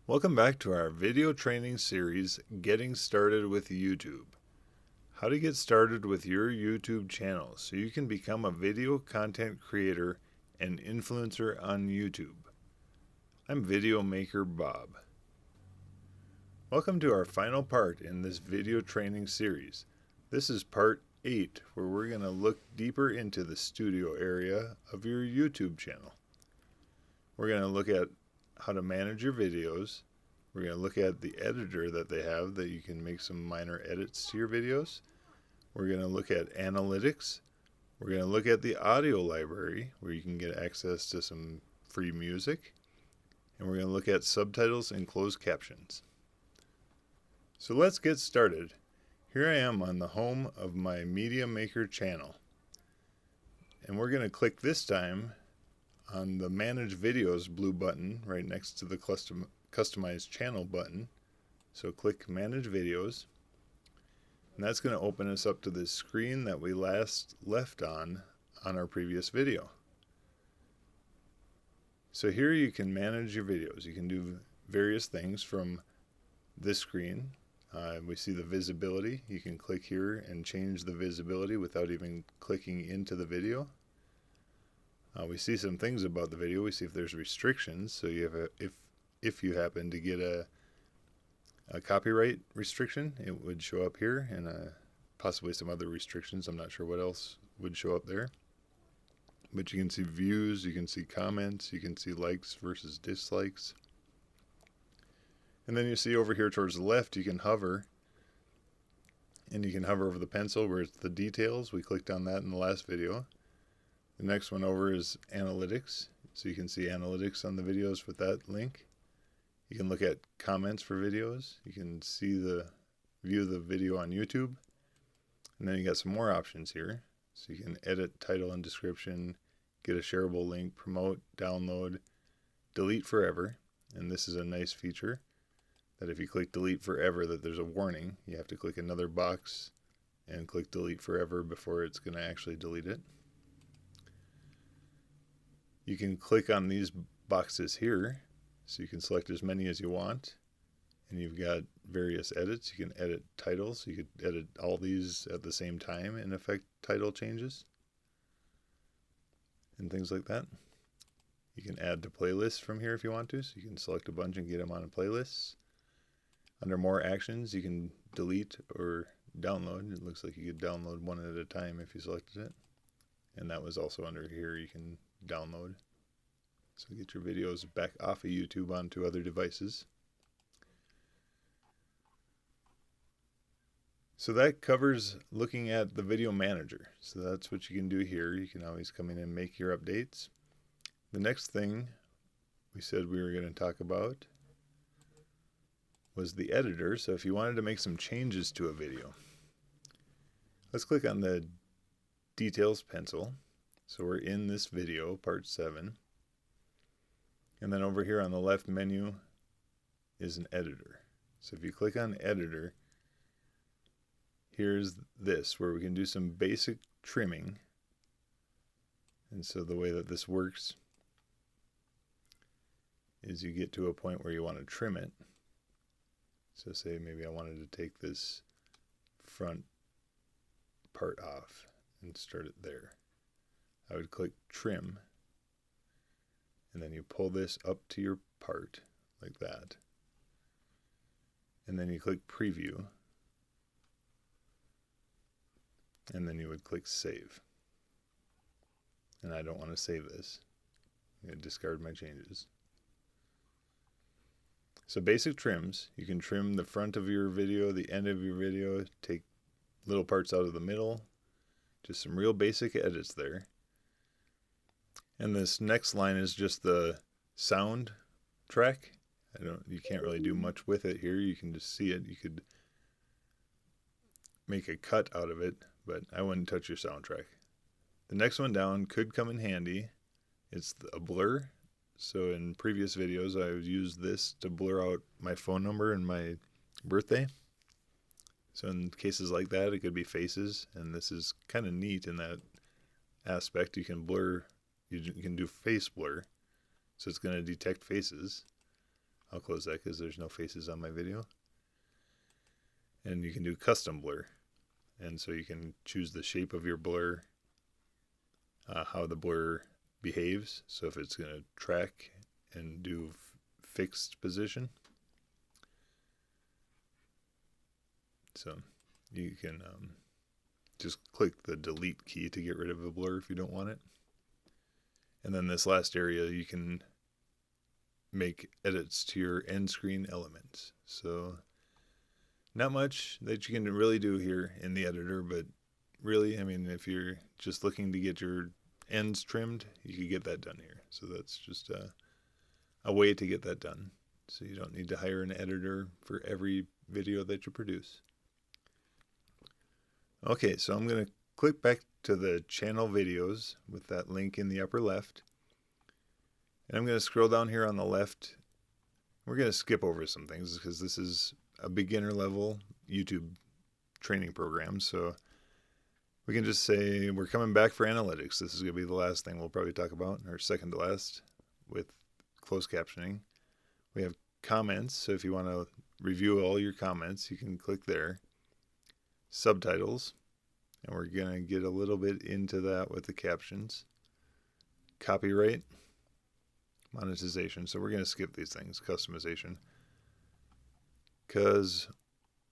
Welcome back to our video training series, Getting Started with YouTube. How to get started with your YouTube channel so you can become a video content creator and influencer on YouTube. I'm Video Maker Bob. Welcome to our final part in this video training series. This is part 8, where we're going to look deeper into the studio area of your YouTube channel. We're going to look at how to manage your videos. We're going to look at the editor that they have that you can make some minor edits to your videos. We're going to look at analytics. We're going to look at the audio library where you can get access to some free music. And we're going to look at subtitles and closed captions. So let's get started. Here I am on the home of my Media Maker channel. And we're going to click this time on the Manage Videos blue button right next to the Customize Channel button. So click Manage Videos. And that's going to open us up to this screen that we last left on our previous video. So here you can manage your videos. You can do various things from this screen. We see the visibility. You can click here and change the visibility without even clicking into the video. We see some things about the video. We see if there's restrictions. So you have if you happen to get a copyright restriction, it would show up here, and possibly some other restrictions. I'm not sure what else would show up there. But you can see views, you can see comments, you can see likes versus dislikes. And then you see over here towards the left, you can hover. And you can hover over the pencil where it's the details. We clicked on that in the last video. The next one over is analytics. So you can see analytics on the videos with that link. You can look at comments for videos. You can see view the video on YouTube. And then you got some more options here. So you can edit title and description, get a shareable link, promote, download, delete forever. And this is a nice feature that if you click delete forever, that there's a warning. You have to click another box and click delete forever before it's going to actually delete it. You can click on these boxes here, so you can select as many as you want, and you've got various edits. You can edit titles. You could edit all these at the same time and affect title changes and things like that. You can add to playlists from here if you want to, so you can select a bunch and get them on a playlist. Under more actions, you can delete or download. It looks like you could download one at a time if you selected it, and that was also under here. You can download. So get your videos back off of YouTube onto other devices. So that covers looking at the video manager. So that's what you can do here. You can always come in and make your updates. The next thing we said we were going to talk about was the editor. So if you wanted to make some changes to a video, let's click on the details pencil. So we're in this video, part 7. And then over here on the left menu is an editor. So if you click on editor, here's this where we can do some basic trimming. And so the way that this works is you get to a point where you want to trim it. So say maybe I wanted to take this front part off and start it there. I would click trim, and then you pull this up to your part like that. And then you click preview, and then you would click save. And I don't want to save this. I'm going to discard my changes. So basic trims, you can trim the front of your video, the end of your video, take little parts out of the middle, just some real basic edits there. And this next line is just the sound track. You can't really do much with it here. You can just see it. You could make a cut out of it, but I wouldn't touch your soundtrack. The next one down could come in handy. It's a blur. So in previous videos, I would use this to blur out my phone number and my birthday. So in cases like that, it could be faces, and this is kind of neat in that aspect. You can blur. You can do face blur, so it's going to detect faces. I'll close that because there's no faces on my video. And you can do custom blur. And so you can choose the shape of your blur, how the blur behaves. So if it's going to track and do fixed position. So you can just click the delete key to get rid of a blur if you don't want it. And then this last area, you can make edits to your end screen elements. So not much that you can really do here in the editor, but really, I mean, if you're just looking to get your ends trimmed, you could get that done here. So that's just a way to get that done. So you don't need to hire an editor for every video that you produce. Okay, so I'm going to click back to the channel videos with that link in the upper left. And I'm going to scroll down here on the left. We're going to skip over some things because this is a beginner level YouTube training program. So we can just say we're coming back for analytics. This is going to be the last thing we'll probably talk about, or second to last with closed captioning. We have comments. So if you want to review all your comments, you can click there. Subtitles. And we're going to get a little bit into that with the captions. Copyright. Monetization. So we're going to skip these things. Customization. Because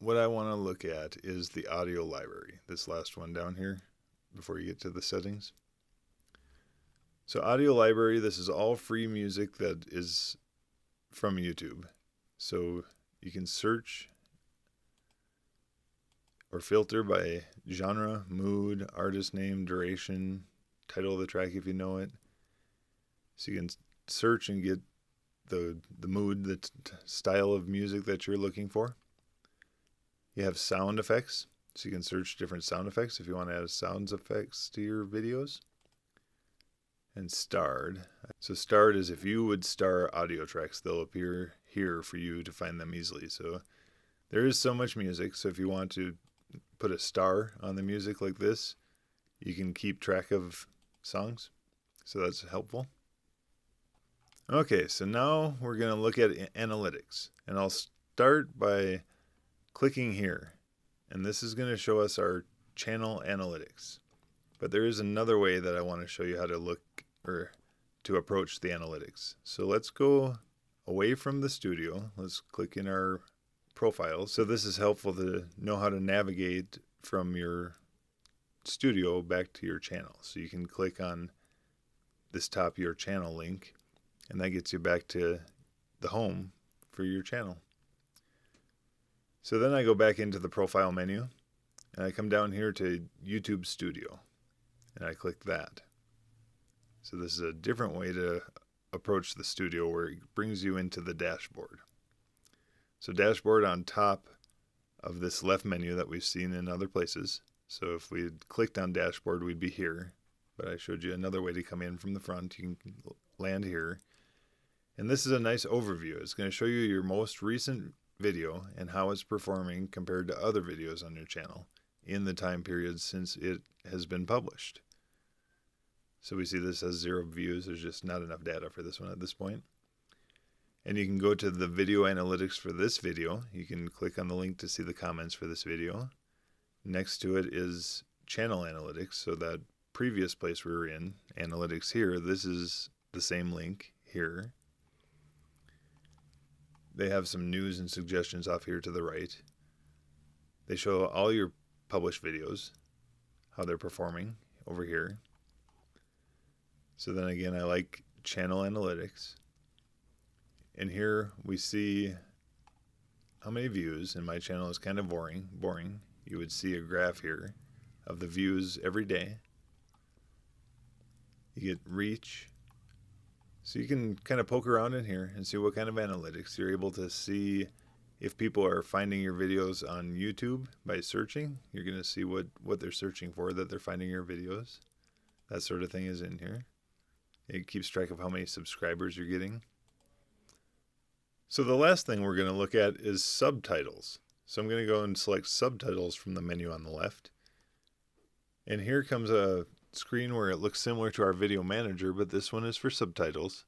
what I want to look at is the audio library. This last one down here before you get to the settings. So audio library, this is all free music that is from YouTube. So you can search or filter by genre, mood, artist name, duration, title of the track if you know it. So you can search and get the mood, the style of music that you're looking for. You have sound effects, so you can search different sound effects if you want to add sound effects to your videos. And starred. So starred is if you would star audio tracks, they'll appear here for you to find them easily. So there is so much music, so if you want to put a star on the music like this, you can keep track of songs. So that's helpful. Okay, so now we're going to look at analytics. And I'll start by clicking here. And this is going to show us our channel analytics. But there is another way that I want to show you how to look or to approach the analytics. So let's go away from the studio. Let's click in our profiles. So this is helpful to know how to navigate from your studio back to your channel. So you can click on this top your channel link, and that gets you back to the home for your channel. So then I go back into the profile menu, and I come down here to YouTube Studio, and I click that. So this is a different way to approach the studio where it brings you into the dashboard. So dashboard on top of this left menu that we've seen in other places. So if we had clicked on dashboard, we'd be here. But I showed you another way to come in from the front. You can land here. And this is a nice overview. It's going to show you your most recent video and how it's performing compared to other videos on your channel in the time period since it has been published. So we see this has 0 views. There's just not enough data for this one at this point. And you can go to the video analytics for this video. You can click on the link to see the comments for this video. Next to it is channel analytics. So that previous place we were in, analytics here, this is the same link here. They have some news and suggestions off here to the right. They show all your published videos, how they're performing over here. So then again, I like channel analytics. And here we see how many views, and my channel is kind of boring. You would see a graph here of the views every day. You get reach. So you can kind of poke around in here and see what kind of analytics. You're able to see if people are finding your videos on YouTube by searching. You're going to see what they're searching for, that they're finding your videos. That sort of thing is in here. It keeps track of how many subscribers you're getting. So the last thing we're going to look at is subtitles. So I'm going to go and select subtitles from the menu on the left. And here comes a screen where it looks similar to our video manager, but this one is for subtitles.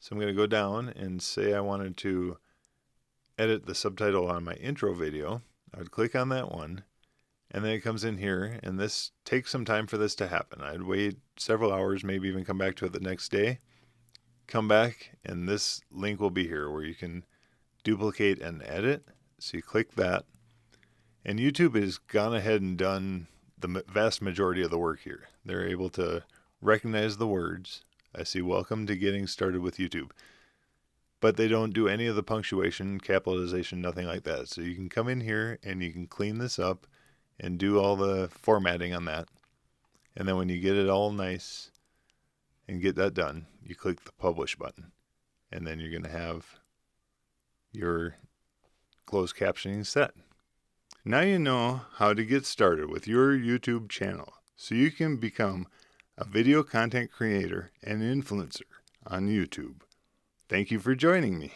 So I'm going to go down and say I wanted to edit the subtitle on my intro video, I would click on that one, and then it comes in here, and this takes some time for this to happen. I'd wait several hours, maybe even come back to it the next day, come back, and this link will be here where you can duplicate and edit. So you click that, and YouTube has gone ahead and done the vast majority of the work here. They're able to recognize the words. I see welcome to getting started with YouTube. But they don't do any of the punctuation, capitalization, nothing like that. So you can come in here and you can clean this up and do all the formatting on that. And then when you get it all nice and get that done, you click the publish button. And then you're going to have your closed captioning set. Now you know how to get started with your YouTube channel so you can become a video content creator and influencer on YouTube. Thank you for joining me.